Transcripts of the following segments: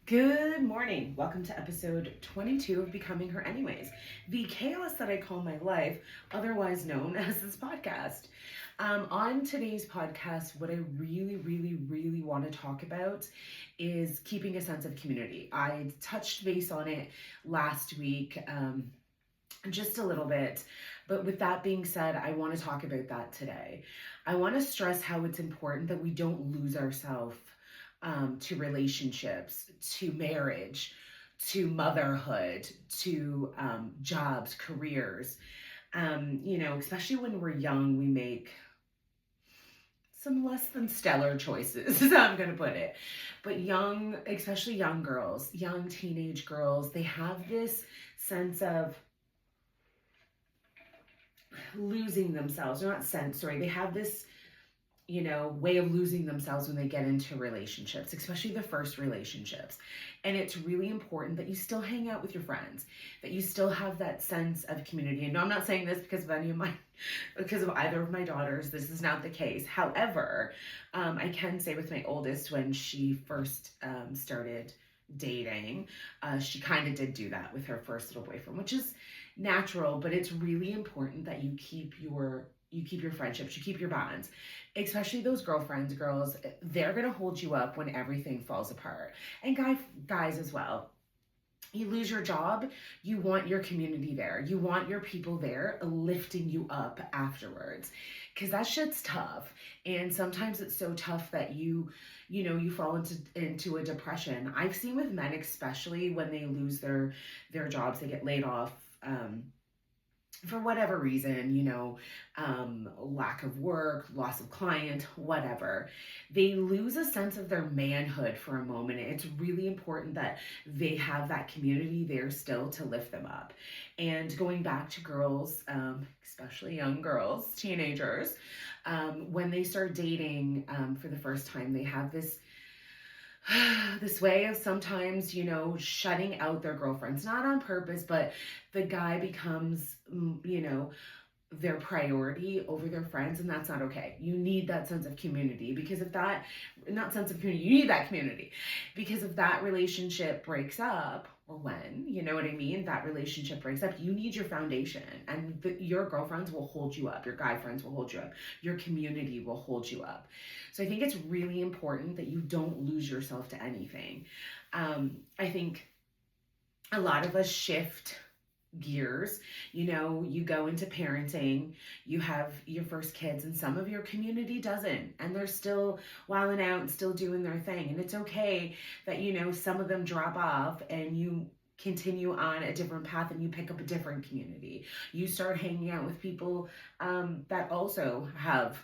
Good morning. Welcome to episode 22 of Becoming Her Anyways, the chaos that I call my life, otherwise known as this podcast. On today's podcast, what I really want to talk about is keeping a sense of community. I touched base on it last week, just a little bit. But with that being said, I want to talk about that today. I want to stress how it's important that we don't lose ourselves to relationships, to marriage, to motherhood, to jobs, careers. Especially when we're young, we make some less than stellar choices, is how I'm going to put it. But young, especially young girls, young teenage girls, they have this sense of losing themselves, or not sense, sorry, they have this way of losing themselves when they get into relationships, especially the first relationships. And it's really important that you still hang out with your friends, that you still have that sense of community. And no, I'm not saying this because of either of my daughters. This is not the case. However, I can say with my oldest, when she first started dating, she kind of did do that with her first little boyfriend, which is natural, but it's really important that you keep your friendships, you keep your bonds, especially those girlfriends, girls. They're going to hold you up when everything falls apart. And guys as well. You lose your job, you want your community there. You want your people there lifting you up afterwards. Because that shit's tough. And sometimes it's so tough that you fall into a depression. I've seen with men, especially when they lose their jobs, they get laid off, for whatever reason, lack of work, loss of client, whatever, they lose a sense of their manhood for a moment. It's really important that they have that community there still to lift them up. And going back to girls, especially young girls, teenagers, when they start dating for the first time, they have this way of sometimes, shutting out their girlfriends, not on purpose, but the guy becomes, their priority over their friends, and that's not okay. You need that sense of community, because if that, not sense of community, you need that community, because if that relationship breaks up, or when, you know what I mean, that relationship breaks up, you need your foundation, and your girlfriends will hold you up, your guy friends will hold you up, your community will hold you up. So I think it's really important that you don't lose yourself to anything. I think a lot of us shift gears. You go into parenting, you have your first kids, and some of your community doesn't, and they're still wilding out and still doing their thing. And it's okay that some of them drop off and you continue on a different path, and you pick up a different community. You start hanging out with people that also have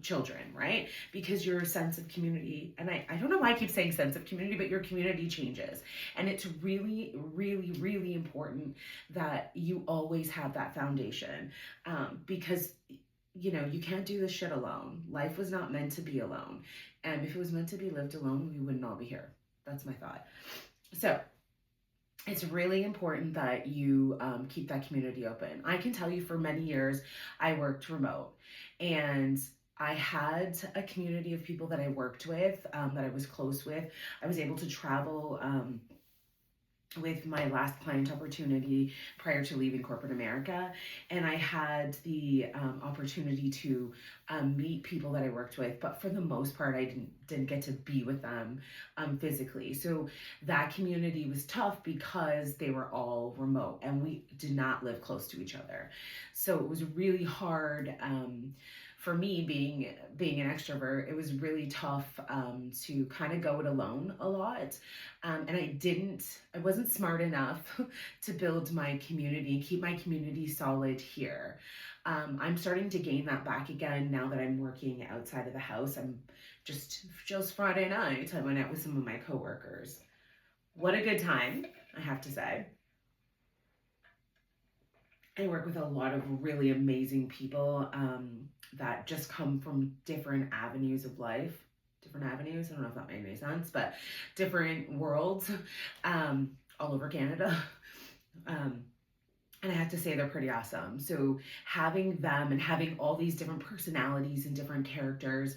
children, right? Because your sense of community, and I don't know why I keep saying sense of community, but your community changes. And it's really important that you always have that foundation, because you can't do this shit alone. Life was not meant to be alone. And if it was meant to be lived alone, we wouldn't all be here. That's my thought. So it's really important that you keep that community open. I can tell you, for many years, I worked remote, and I had a community of people that I worked with, that I was close with. I was able to travel with my last client opportunity prior to leaving corporate America. And I had the opportunity to meet people that I worked with, but for the most part, I didn't get to be with them physically. So that community was tough because they were all remote and we did not live close to each other. So it was really hard for me, being an extrovert. It was really tough to kind of go it alone a lot. And I wasn't smart enough to build my community, keep my community solid here. I'm starting to gain that back again now that I'm working outside of the house. I'm just Friday night, I went out with some of my coworkers. What a good time, I have to say. I work with a lot of really amazing people that just come from different avenues of life. Different avenues, I don't know if that made any sense, but different worlds all over Canada. And I have to say, they're pretty awesome. So having them and having all these different personalities and different characters,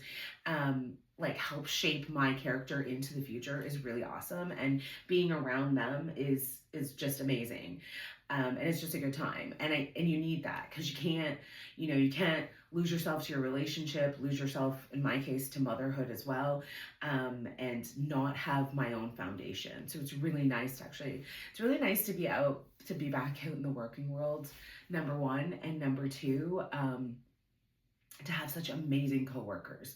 like help shape my character into the future is really awesome, and being around them is just amazing. And it's just a good time, and you need that, because you can't lose yourself to your relationship, lose yourself, in my case, to motherhood as well, and not have my own foundation. So it's really nice to actually, it's really nice to be back out in the working world, number one, and number two, to have such amazing coworkers.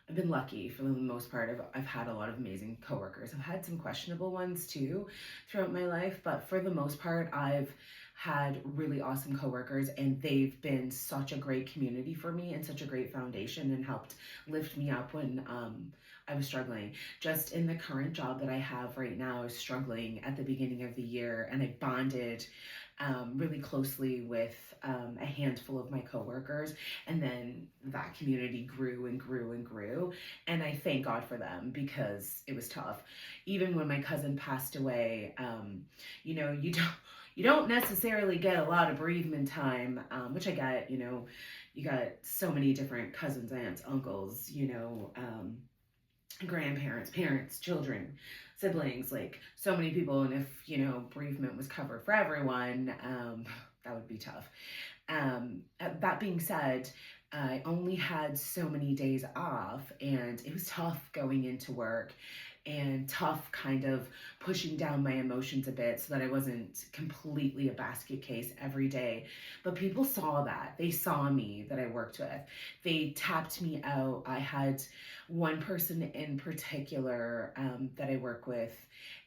I've been lucky for the most part. I've had a lot of amazing coworkers. I've had some questionable ones too throughout my life, but for the most part, I've had really awesome coworkers, and they've been such a great community for me and such a great foundation, and helped lift me up when I was struggling. Just in the current job that I have right now, I was struggling at the beginning of the year, and I bonded really closely with a handful of my coworkers, and then that community grew and grew and grew, and I thank God for them, because it was tough. Even when my cousin passed away, you don't necessarily get a lot of bereavement time, which I get. You got so many different cousins, aunts, uncles, grandparents, parents, children, siblings, like so many people. And if, bereavement was covered for everyone, that would be tough. That being said, I only had so many days off, and it was tough going into work, and tough kind of pushing down my emotions a bit so that I wasn't completely a basket case every day. But people saw that. They saw me that I worked with. They tapped me out. I had one person in particular that I work with,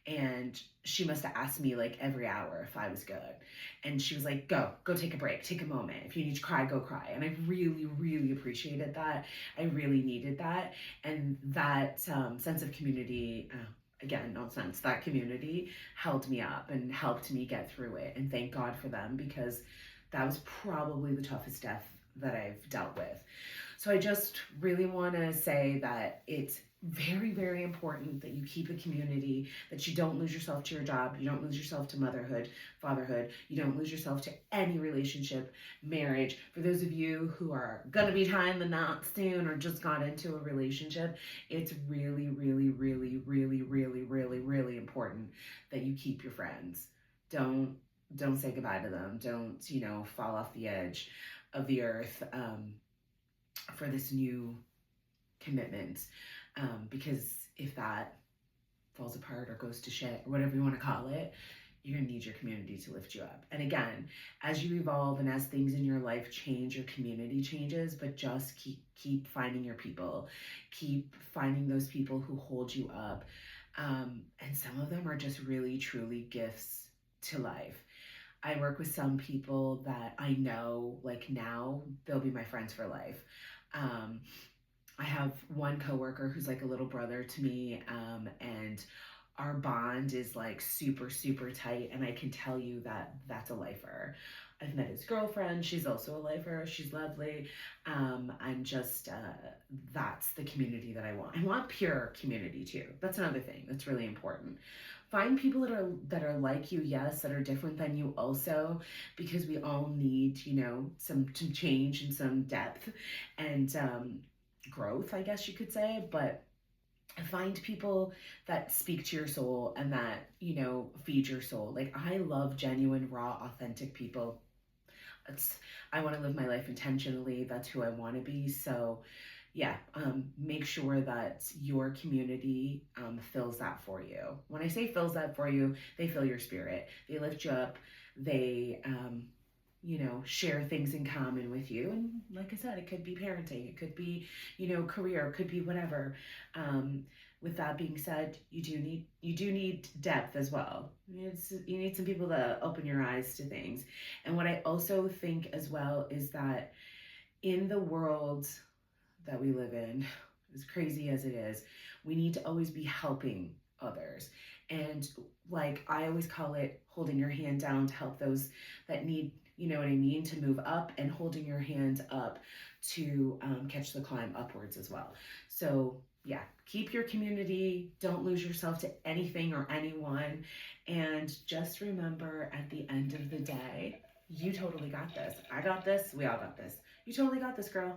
and she must have asked me like every hour if I was good. And she was like, go take a break, take a moment. If you need to cry, go cry. And I really, really appreciated that. I really needed that. And that sense of community, again, no sense, that community held me up and helped me get through it. And thank God for them, because that was probably the toughest death that I've dealt with. So I just really want to say that it's very, very important that you keep a community, that you don't lose yourself to your job, you don't lose yourself to motherhood, fatherhood, you don't lose yourself to any relationship, marriage. For those of you who are going to be tying the knot soon, or just got into a relationship, it's really, really, really, really, really, really, really important that you keep your friends. Don't say goodbye to them. Don't, fall off the edge of the earth for this new commitment. Because if that falls apart or goes to shit, or whatever you want to call it, you're gonna need your community to lift you up. And again, as you evolve and as things in your life change, your community changes, but just keep finding your people. Keep finding those people who hold you up. And some of them are just really, truly gifts to life. I work with some people that I know, like now, they'll be my friends for life. I have one coworker who's like a little brother to me, and our bond is like super, super tight, and I can tell you that that's a lifer. I've met his girlfriend. She's also a lifer. She's lovely. I'm just, that's the community that I want. I want pure community too. That's another thing that's really important. Find people that are like you, yes, that are different than you also, because we all need, some change and some depth and growth, I guess you could say. But find people that speak to your soul and that, feed your soul. Like, I love genuine, raw, authentic people. I want to live my life intentionally. That's who I want to be. So yeah, make sure that your community fills that for you. When I say fills that for you, they fill your spirit. They lift you up. They, share things in common with you. And like I said, it could be parenting, it could be, career, it could be whatever. With that being said, you do need depth as well. You need some people to open your eyes to things. And what I also think as well is that in the world that we live in, as crazy as it is, we need to always be helping others. And like I always call it, holding your hand down to help those that need, you know what I mean, to move up, and holding your hand up to catch the climb upwards as well. So yeah, keep your community. Don't lose yourself to anything or anyone. And just remember, at the end of the day, you totally got this. I got this. We all got this. You totally got this, girl.